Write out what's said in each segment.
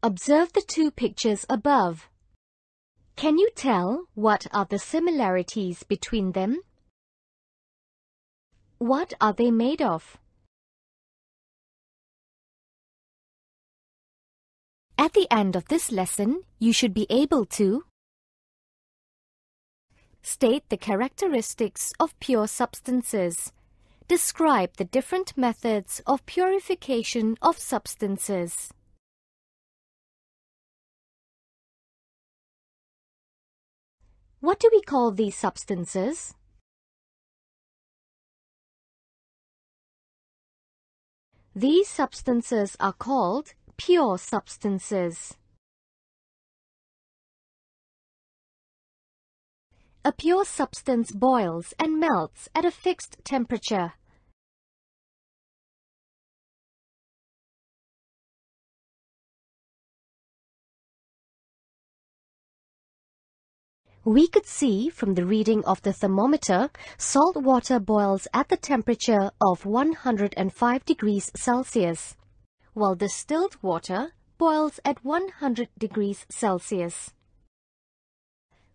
Observe the two pictures above. Can you tell what are the similarities between them? What are they made of? At the end of this lesson, you should be able to state the characteristics of pure substances. Describe the different methods of purification of substances. What do we call these substances? These substances are called pure substances. A pure substance boils and melts at a fixed temperature. We could see from the reading of the thermometer, salt water boils at the temperature of 105 degrees Celsius, while distilled water boils at 100 degrees Celsius.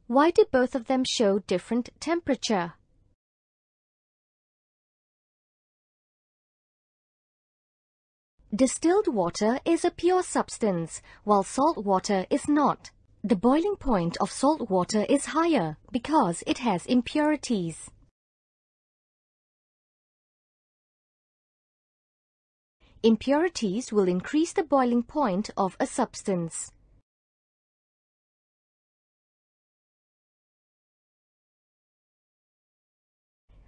Why do both of them show different temperature? Distilled water is a pure substance, while salt water is not. The boiling point of salt water is higher because it has impurities. Impurities will increase the boiling point of a substance.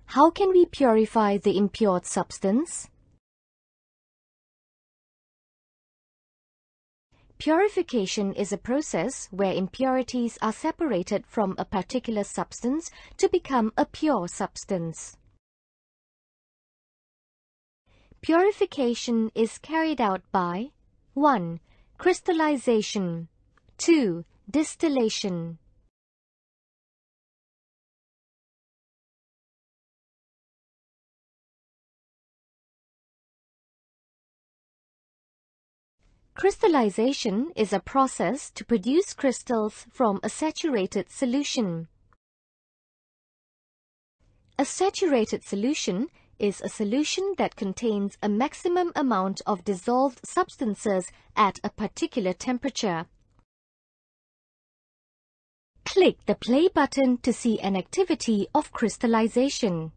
How can we purify the impure substance? Purification is a process where impurities are separated from a particular substance to become a pure substance. Purification is carried out by 1. Crystallization, 2. Distillation. Crystallization is a process to produce crystals from a saturated solution. A saturated solution is a solution that contains a maximum amount of dissolved substances at a particular temperature. Click the play button to see an activity of crystallization.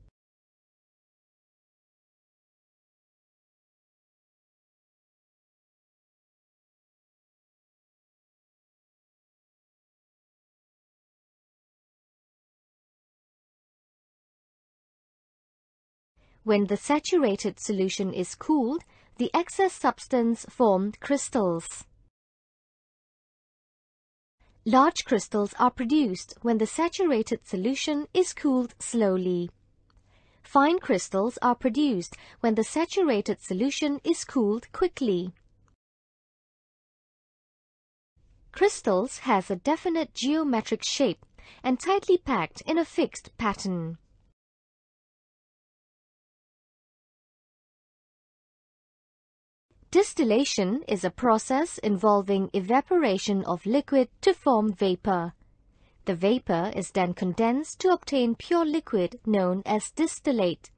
When the saturated solution is cooled, the excess substance formed crystals. Large crystals are produced when the saturated solution is cooled slowly. Fine crystals are produced when the saturated solution is cooled quickly. Crystals has a definite geometric shape and tightly packed in a fixed pattern. Distillation is a process involving evaporation of liquid to form vapor. The vapor is then condensed to obtain pure liquid known as distillate.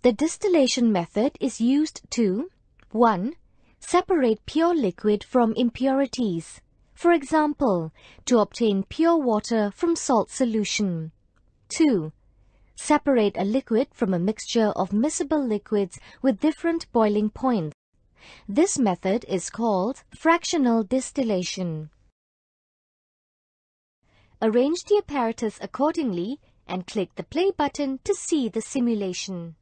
The distillation method is used to 1. Separate pure liquid from impurities. For example, to obtain pure water from salt solution. 2. Separate a liquid from a mixture of miscible liquids with different boiling points. This method is called fractional distillation. Arrange the apparatus accordingly and click the play button to see the simulation.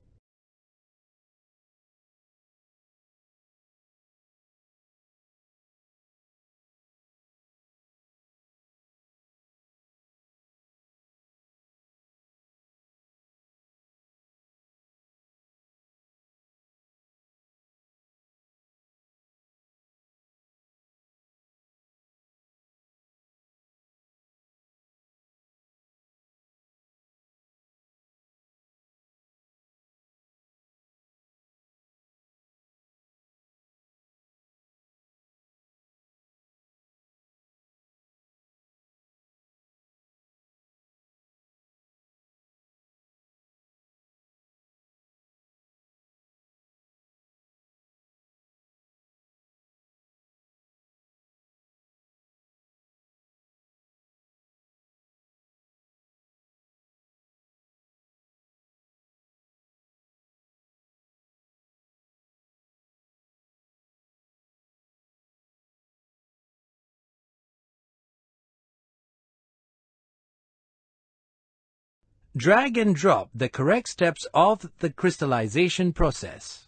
Drag and drop the correct steps of the crystallization process.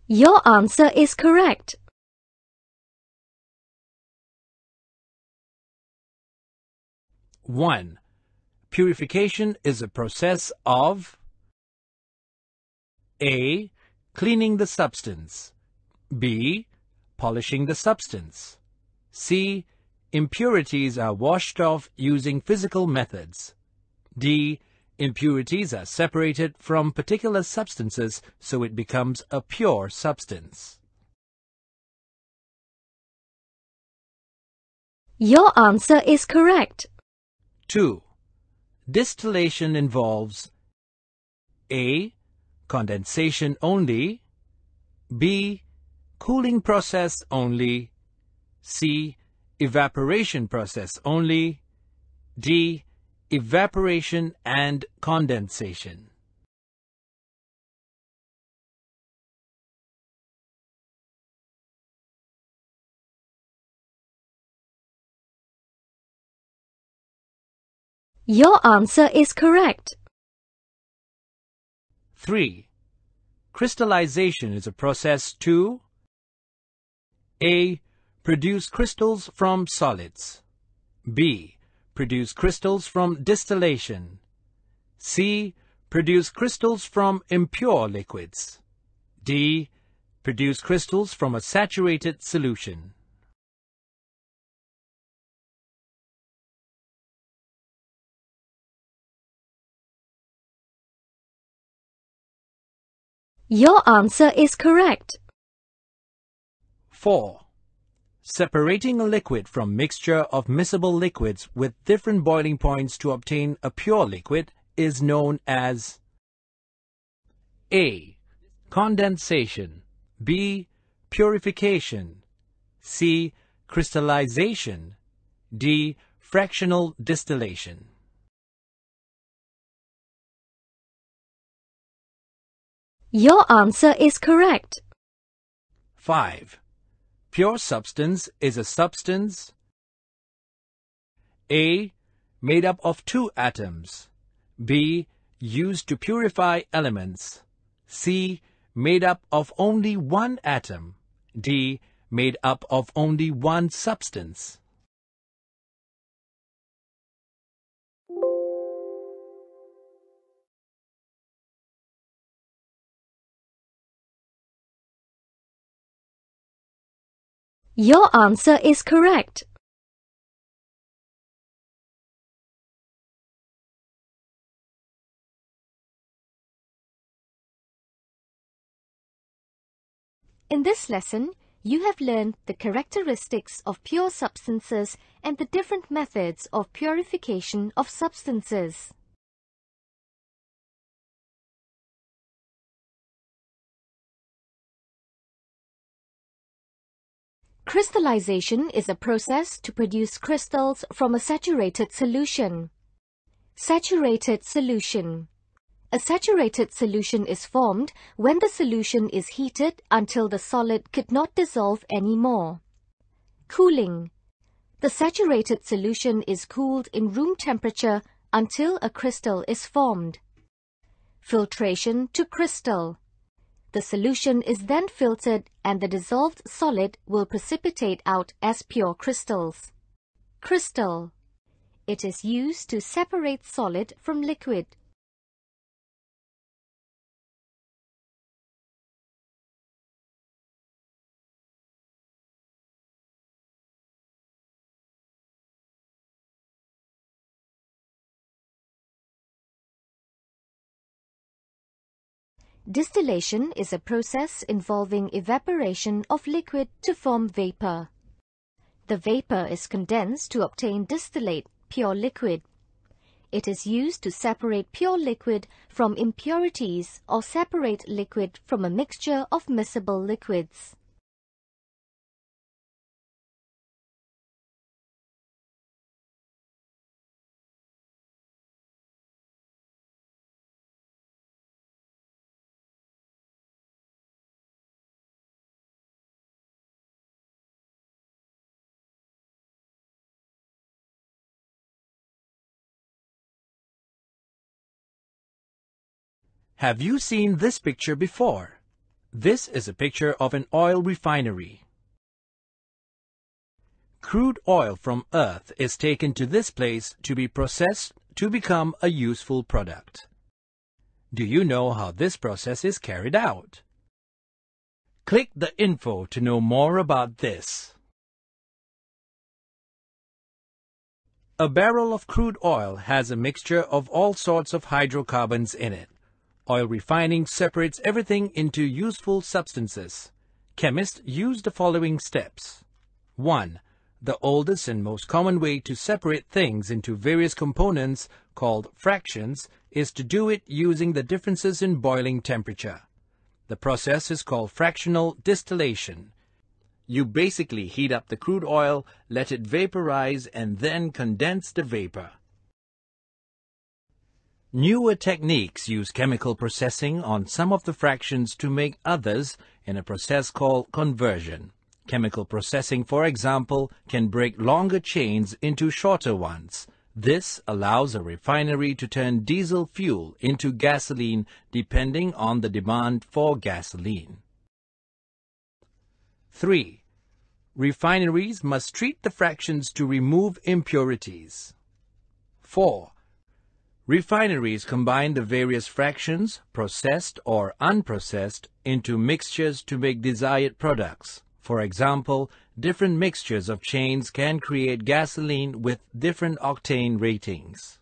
Your answer is correct. One. Purification is a process of A. Cleaning the substance. B. Polishing the substance. C. Impurities are washed off using physical methods. D. Impurities are separated from particular substances so it becomes a pure substance. Your answer is correct. 2. Distillation involves A. Condensation only. B. Cooling process only. C. Evaporation process only. D. Evaporation and condensation. Your answer is correct. 3. Crystallization is a process to A. Produce crystals from solids. B. Produce crystals from distillation. C. Produce crystals from impure liquids. D. Produce crystals from a saturated solution. Your answer is correct. 4. Separating a liquid from mixture of miscible liquids with different boiling points to obtain a pure liquid is known as A. Condensation. B. Purification. C. Crystallization. D. Fractional distillation. Your answer is correct. 5. Pure substance is a substance A. Made up of two atoms. B. Used to purify elements. C. Made up of only one atom. D. Made up of only one substance. Your answer is correct. In this lesson, you have learned the characteristics of pure substances and the different methods of purification of substances. Crystallization is a process to produce crystals from a saturated solution. Saturated solution. A saturated solution is formed when the solution is heated until the solid could not dissolve anymore. Cooling. The saturated solution is cooled in room temperature until a crystal is formed. Filtration to crystal. The solution is then filtered and the dissolved solid will precipitate out as pure crystals. Crystal. It is used to separate solid from liquid. Distillation is a process involving evaporation of liquid to form vapor. The vapor is condensed to obtain distillate, pure liquid. It is used to separate pure liquid from impurities or separate liquid from a mixture of miscible liquids. Have you seen this picture before? This is a picture of an oil refinery. Crude oil from Earth is taken to this place to be processed to become a useful product. Do you know how this process is carried out? Click the info to know more about this. A barrel of crude oil has a mixture of all sorts of hydrocarbons in it. Oil refining separates everything into useful substances. Chemists use the following steps. 1. The oldest and most common way to separate things into various components, called fractions, is to do it using the differences in boiling temperature. The process is called fractional distillation. You basically heat up the crude oil, let it vaporize, and then condense the vapor. Newer techniques use chemical processing on some of the fractions to make others in a process called conversion. Chemical processing, for example, can break longer chains into shorter ones. This allows a refinery to turn diesel fuel into gasoline depending on the demand for gasoline. 3. Refineries must treat the fractions to remove impurities. 4. Refineries combine the various fractions, processed or unprocessed, into mixtures to make desired products. For example, different mixtures of chains can create gasoline with different octane ratings.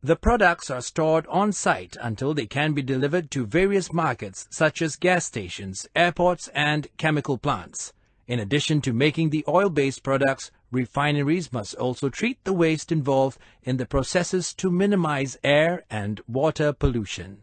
The products are stored on site until they can be delivered to various markets such as gas stations, airports, and chemical plants. In addition to making the oil-based products, refineries must also treat the waste involved in the processes to minimize air and water pollution.